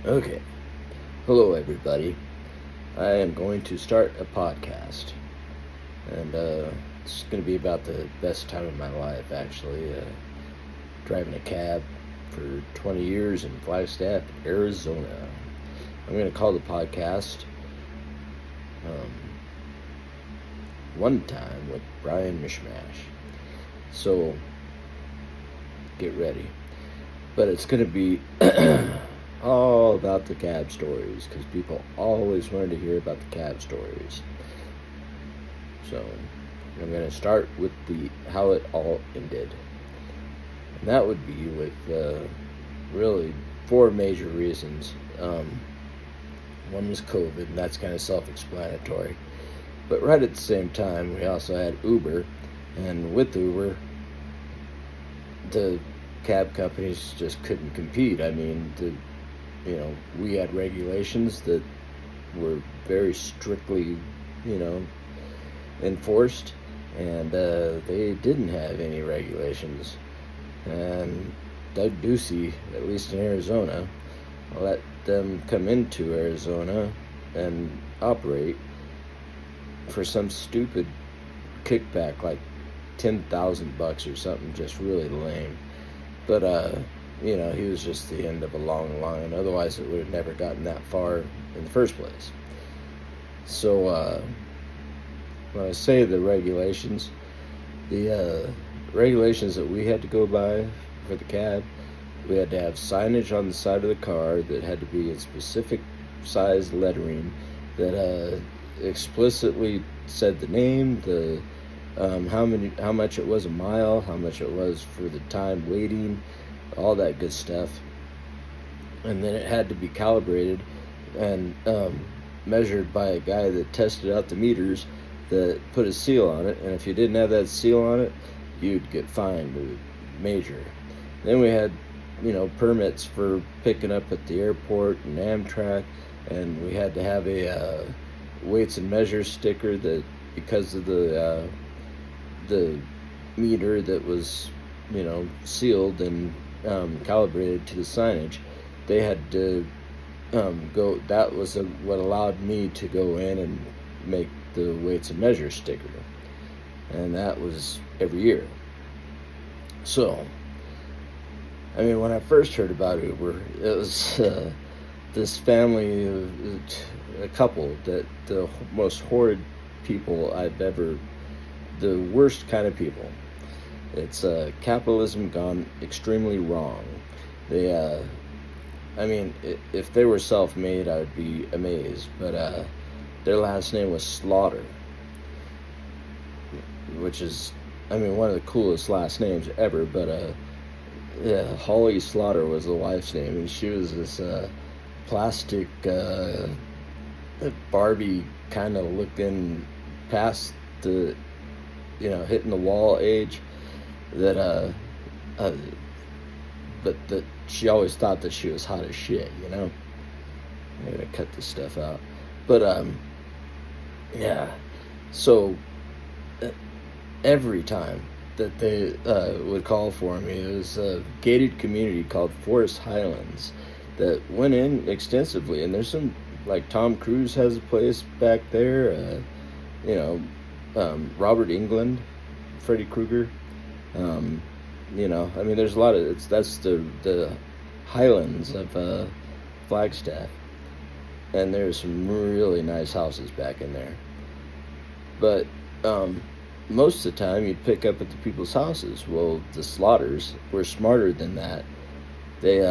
Okay. Hello, everybody. I am going to start a podcast, and it's going to be about the best time of my life, actually. Driving a cab for 20 years in Flagstaff, Arizona. I'm going to call the podcast um, One Time with Brian Mishmash. So, get ready. But it's going to be all about the cab stories because people always wanted to hear about the cab stories. So I'm going to start with the how it all ended, and that would be with really four major reasons. One was COVID, and that's kind of self-explanatory. But right at the same time, we also had Uber, and with Uber, the cab companies just couldn't compete. I mean, we had regulations that were very strictly, enforced, and they didn't have any regulations. And Doug Ducey, at least in Arizona, let them come into Arizona and operate for some stupid kickback, like $10,000 or something, just really lame. But he was just the end of a long line. Otherwise, it would have never gotten that far in the first place. So when I say the regulations that we had to go by for the cab, we had to have signage on the side of the car that had to be in specific size lettering that explicitly said the name, the how much it was a mile, how much it was for the time waiting, all that good stuff. And then it had to be calibrated and measured by a guy that tested out the meters that put a seal on it. And if you didn't have that seal on it, you'd get fined major. Then we had permits for picking up at the airport and Amtrak, and we had to have a weights and measures sticker that, because of the meter that was sealed and calibrated to the signage, they had to go. That was what allowed me to go in and make the weights and measures sticker, and that was every year. So I mean, when I first heard about Uber, it was this family, a couple, that the most horrid people the worst kind of people. It's capitalism gone extremely wrong. They, if they were self-made, I would be amazed, but their last name was Slaughter, which is, one of the coolest last names ever, but yeah, Holly Slaughter was the wife's name, and she was this plastic Barbie kind of looking past the, hitting the wall age, that but that she always thought that she was hot as shit, I'm gonna cut this stuff out, but yeah, so every time that they would call for me, it was a gated community called Forest Highlands that went in extensively, and there's some, like, Tom Cruise has a place back there, Robert Englund, Freddy Krueger, there's a lot of, that's the Highlands of Flagstaff, and there's some really nice houses back in there, but most of the time you'd pick up at the people's houses. Well, the Slaughters were smarter than that. They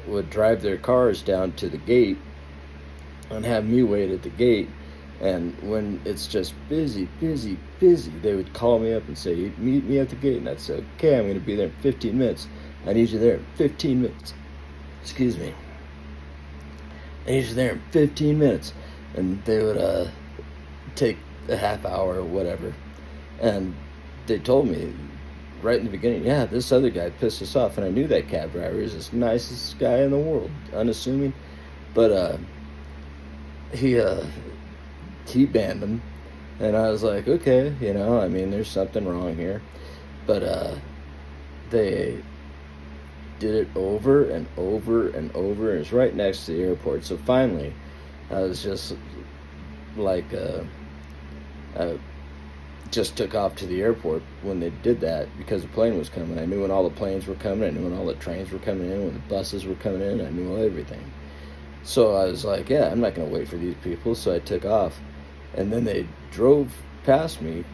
would drive their cars down to the gate and have me wait at the gate, and when it's just busy, they would call me up and say, meet me at the gate, and I'd say, okay, I'm going to be there in 15 minutes. I need you there in 15 minutes. Excuse me. I need you there in 15 minutes. And they would take a half hour or whatever. And they told me right in the beginning, yeah, this other guy pissed us off. And I knew that cab driver. He was the nicest guy in the world, unassuming. But he banned him. And I was like, okay, there's something wrong here. But they did it over and over and over, and it's right next to the airport. So finally, I was just like, I just took off to the airport when they did that because the plane was coming. I knew when all the planes were coming. I knew when all the trains were coming in, when the buses were coming in. I knew everything. So I was like, yeah, I'm not going to wait for these people. So I took off. And then they drove past me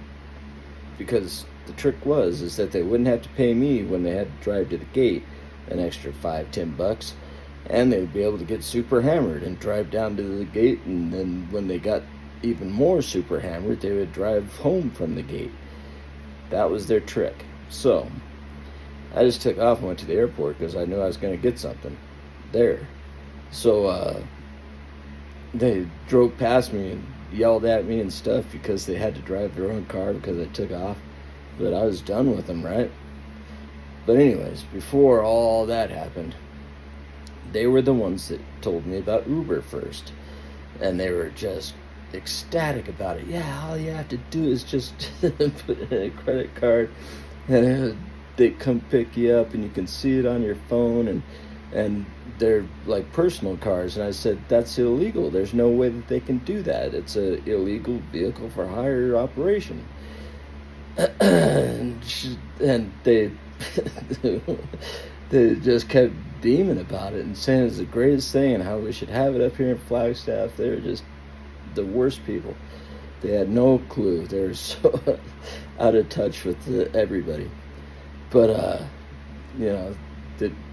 because the trick is that they wouldn't have to pay me when they had to drive to the gate an extra $5-10, and they'd be able to get super hammered and drive down to the gate, and then when they got even more super hammered, they would drive home from the gate. That was their trick. So I just took off and went to the airport because I knew I was going to get something there. So they drove past me and yelled at me and stuff because they had to drive their own car because I took off. But I was done with them, right? But anyways, before all that happened, they were the ones that told me about Uber first. And they were just ecstatic about it. Yeah, all you have to do is just put in a credit card and they come pick you up and you can see it on your phone, and they're like personal cars. And I said, that's illegal. There's no way that they can do that. It's a illegal vehicle for hire operation. And they they just kept beaming about it and saying it's the greatest thing and how we should have it up here in Flagstaff. They were just the worst people. They had no clue. They were so out of touch with everybody. But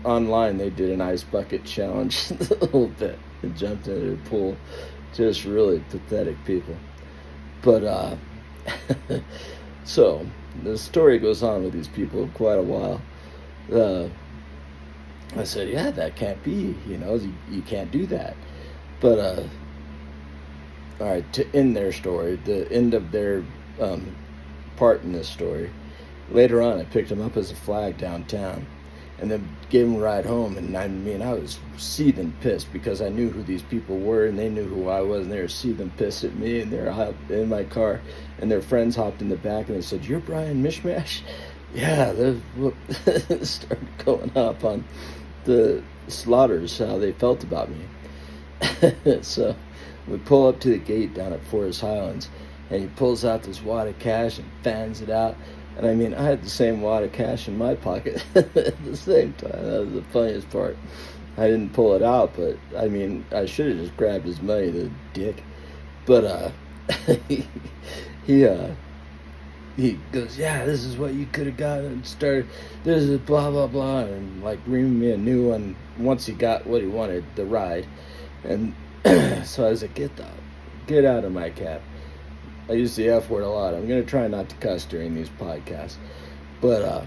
online they did an ice bucket challenge a little bit and jumped into the pool. Just really pathetic people. But so the story goes on with these people quite a while. I said, yeah, that can't be, you can't do that. But all right, to end their story, the end of their part in this story, later on I picked them up as a flag downtown and then gave them a ride home. And I was seething pissed because I knew who these people were and they knew who I was, and they were seething pissed at me, and they're in my car and their friends hopped in the back and they said, you're Brian Mishmash? Yeah, they started going up on the Slaughters, how they felt about me. So we pull up to the gate down at Forest Highlands, and he pulls out this wad of cash and fans it out. And I had the same wad of cash in my pocket at the same time. That was the funniest part. I didn't pull it out, but I should have just grabbed his money, the dick. But he goes, yeah, this is what you could have gotten, and started, this is blah, blah, blah, and like bringing me a new one once he got what he wanted, the ride. And so I was like, get out of my cab. I use the F word a lot. I'm going to try not to cuss during these podcasts. But,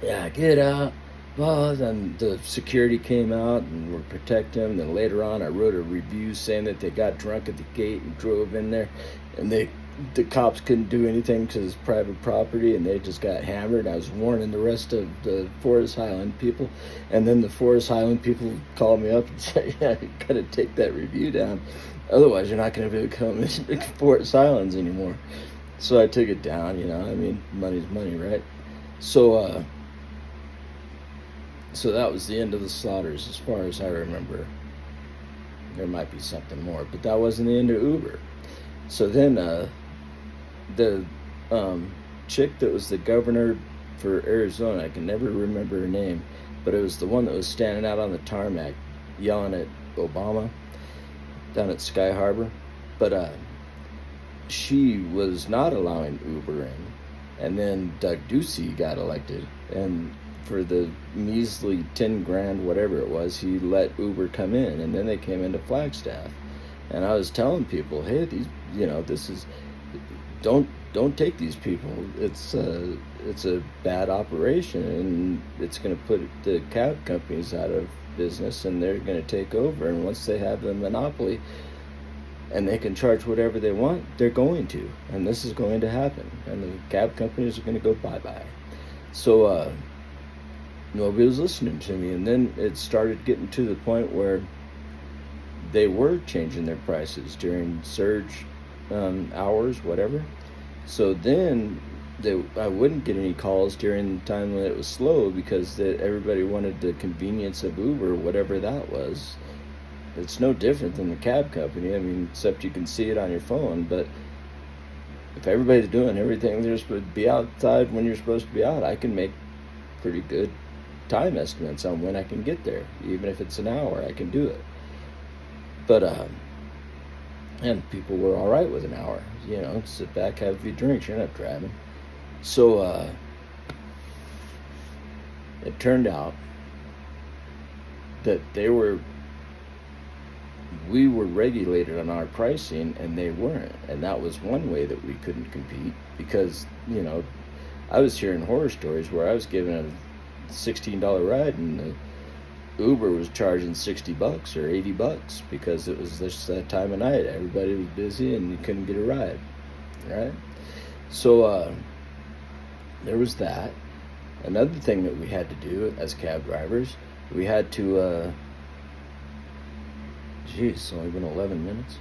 yeah, get out. Well, then the security came out and were protecting him. Then later on, I wrote a review saying that they got drunk at the gate and drove in there. And the cops couldn't do anything because it's private property, and they just got hammered. I was warning the rest of the Forest Highland people. And then the Forest Highland people called me up and said, yeah, you got to take that review down. Otherwise, you're not going to be able to come in Forest Highlands anymore. So I took it down, money's money, right? So that was the end of the Slaughters as far as I remember. There might be something more, but that wasn't the end of Uber. So then the chick that was the governor for Arizona, I can never remember her name, but it was the one that was standing out on the tarmac yelling at Obama down at Sky Harbor. But she was not allowing Uber in. And then Doug Ducey got elected, and for the measly 10 grand, whatever it was, he let Uber come in, and then they came into Flagstaff. And I was telling people, hey, these, this is, don't take these people. It's a bad operation, and it's going to put the cab companies out of business, and they're going to take over. And once they have the monopoly and they can charge whatever they want, they're going to. And this is going to happen. And the cab companies are going to go bye-bye. So nobody was listening to me. And then it started getting to the point where they were changing their prices during surge hours, whatever. So then I wouldn't get any calls during the time when it was slow because everybody wanted the convenience of Uber, whatever that was. It's no different than the cab company. I mean, except you can see it on your phone. But if everybody's doing everything they're supposed to be outside when you're supposed to be out, I can make pretty good time estimates on when I can get there. Even if it's an hour, I can do it. But and people were all right with an hour. You know, sit back, have a few drinks. You're not driving. So it turned out that we were regulated on our pricing and they weren't. And that was one way that we couldn't compete because, you know, I was hearing horror stories where I was giving a $16 ride and the Uber was charging $60 or $80 because it was just that time of night. Everybody was busy and you couldn't get a ride, right? So there was that. Another thing that we had to do as cab drivers, we had to it's only been 11 minutes.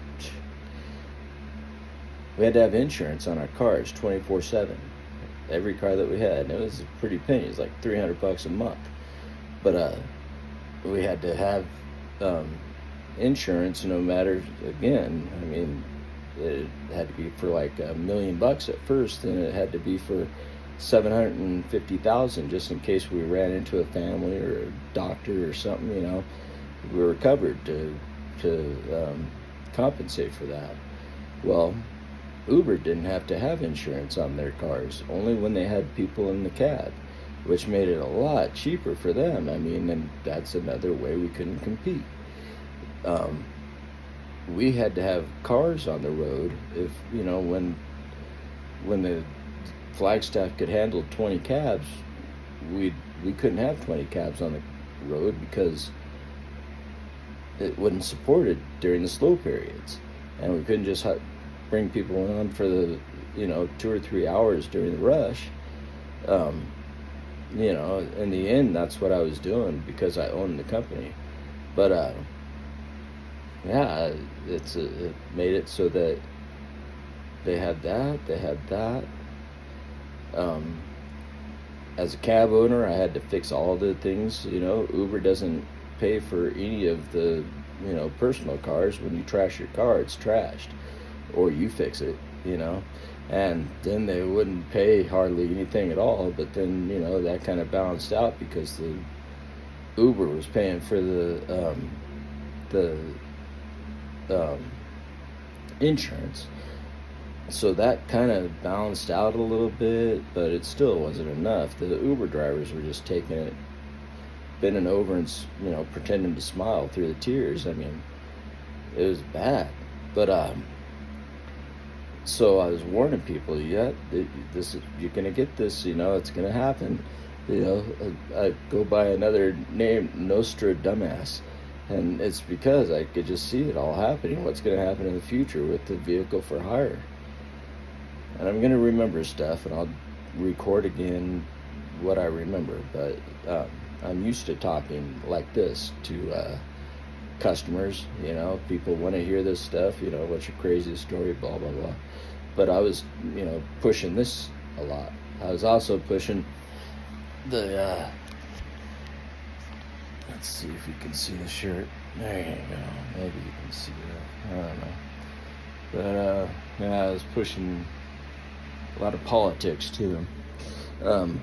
We had to have insurance on our cars 24/7. Every car that we had. And it was a pretty penny. It was like $300 a month. But we had to have insurance no matter, again, I mean, it had to be for like $1 million at first, and it had to be for $750,000 just in case we ran into a family or a doctor or something, you know. We were covered to compensate for that. Well, Uber didn't have to have insurance on their cars, only when they had people in the cab, which made it a lot cheaper for them. I mean, and that's another way we couldn't compete. We had to have cars on the road if, you know, when the Flagstaff could handle 20 cabs, we couldn't have 20 cabs on the road because it wouldn't support it during the slow periods, and we couldn't just bring people on for the, you know, 2 or 3 hours during the rush. You know, in the end, that's what I was doing because I owned the company. But yeah, it made it so that they had that. As a cab owner, I had to fix all the things. You know, Uber doesn't pay for any of the, you know, personal cars. When you trash your car, it's trashed, or you fix it, you know. And then they wouldn't pay hardly anything at all. But then, you know, that kind of balanced out because the Uber was paying for the insurance. So that kind of balanced out a little bit, but it still wasn't enough. The Uber drivers were just taking it, bending over and, you know, pretending to smile through the tears. I mean, it was bad. But so I was warning people, this is, you're gonna get this, you know, it's gonna happen. You know, I go by another name, Nostra Dumbass, and it's because I could just see it all happening. What's gonna happen in the future with the vehicle for hire? And I'm gonna remember stuff, and I'll record again what I remember. But I'm used to talking like this to customers. You know, people want to hear this stuff. You know, what's your craziest story? Blah blah blah. But I was, you know, pushing this a lot. I was also pushing the. Let's see if you can see the shirt. There you go. Maybe you can see it. I don't know. But yeah, I was pushing a lot of politics too. And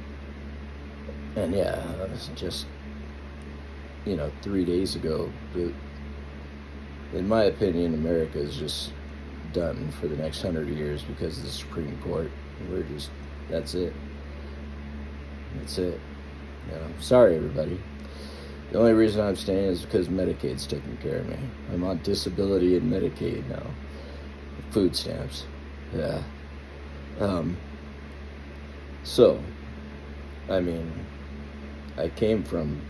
yeah, I was just, you know, 3 days ago. In my opinion, America is just done for the next 100 years because of the Supreme Court. That's it. That's it. You know, sorry, everybody. The only reason I'm staying is because Medicaid's taking care of me. I'm on disability and Medicaid now. Food stamps. Yeah. So, I mean, I came from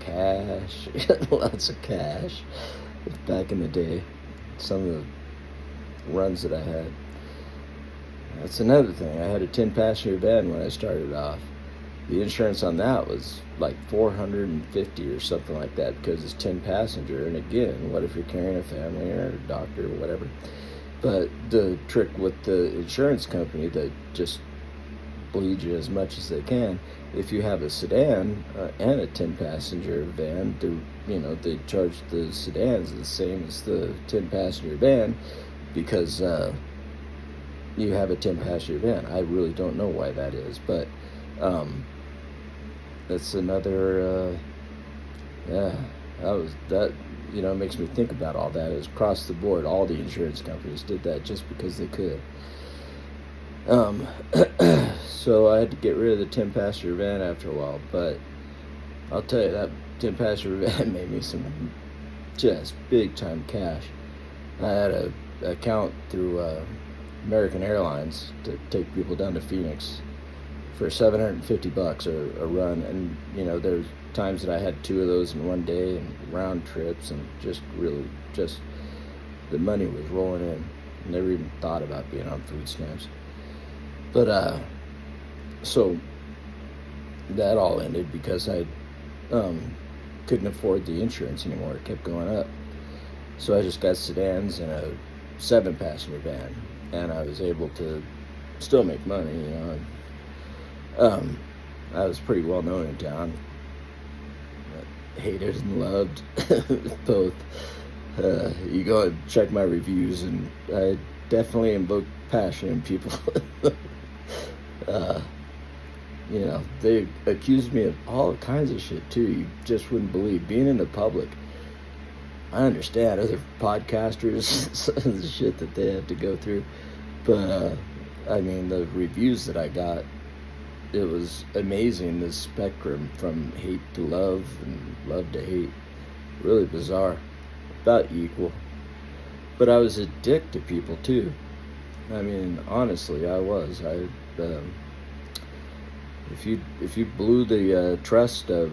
cash, lots of cash, back in the day. Some of the runs that I had. That's another thing. I had a 10-passenger van when I started off. The insurance on that was like $450 or something like that because it's 10-passenger. And again, what if you're carrying a family or a doctor or whatever? But the trick with the insurance company that just bleed you as much as they can. If you have a sedan and a 10-passenger van, they charge the sedans the same as the 10-passenger van because you have a 10-passenger van. I really don't know why that is, but that's another. That makes me think about all that. Is across the board, all the insurance companies did that just because they could. So I had to get rid of the 10-passenger van after a while, but I'll tell you, that 10-passenger van made me some just big time cash. I had a account through American Airlines to take people down to Phoenix for $750 a run, and there's times that I had 2 of those in one day, and round trips, and just the money was rolling in. Never even thought about being on food stamps. But so that all ended because I couldn't afford the insurance anymore. It kept going up. So I just got sedans and a 7-passenger van, and I was able to still make money, I was pretty well known in town. Hated and loved both. You go and check my reviews, and I definitely invoke passion in people. They accused me of all kinds of shit too. You just wouldn't believe. Being in the public, I understand other podcasters, some of the shit that they have to go through, but the reviews that I got, it was amazing. The spectrum from hate to love and love to hate, really bizarre, about equal. But I was a dick to people too. Honestly, I was. If you blew the trust of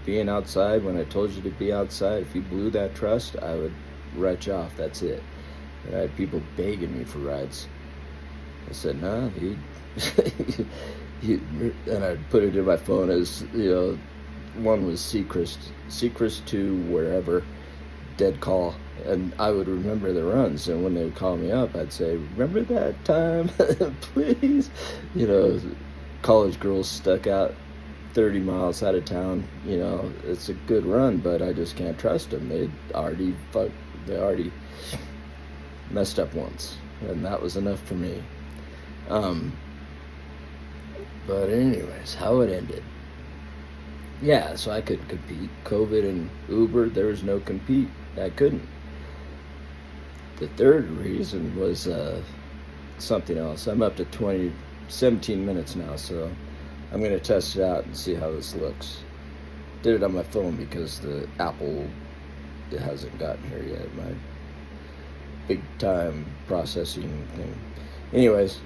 being outside when I told you to be outside, if you blew that trust, I would write you off. That's it. And I had people begging me for rides. I said, nah, and I'd put it in my phone as, one was Sechrist to wherever, dead call. And I would remember the runs, and when they would call me up, I'd say, remember that time? Please. College girls stuck out 30 miles out of town. It's a good run, but I just can't trust them. They already messed up once, and that was enough for me. But anyways, how it ended. Yeah, so I could compete. COVID and Uber, there was no compete. I couldn't. The third reason was something else. I'm up to 17 minutes now, so I'm going to test it out and see how this looks. Did it on my phone because the Apple, it hasn't gotten here yet, my big time processing thing. Anyways,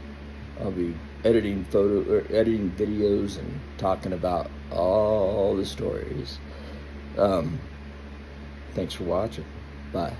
I'll be editing videos and talking about all the stories. Thanks for watching. Bye.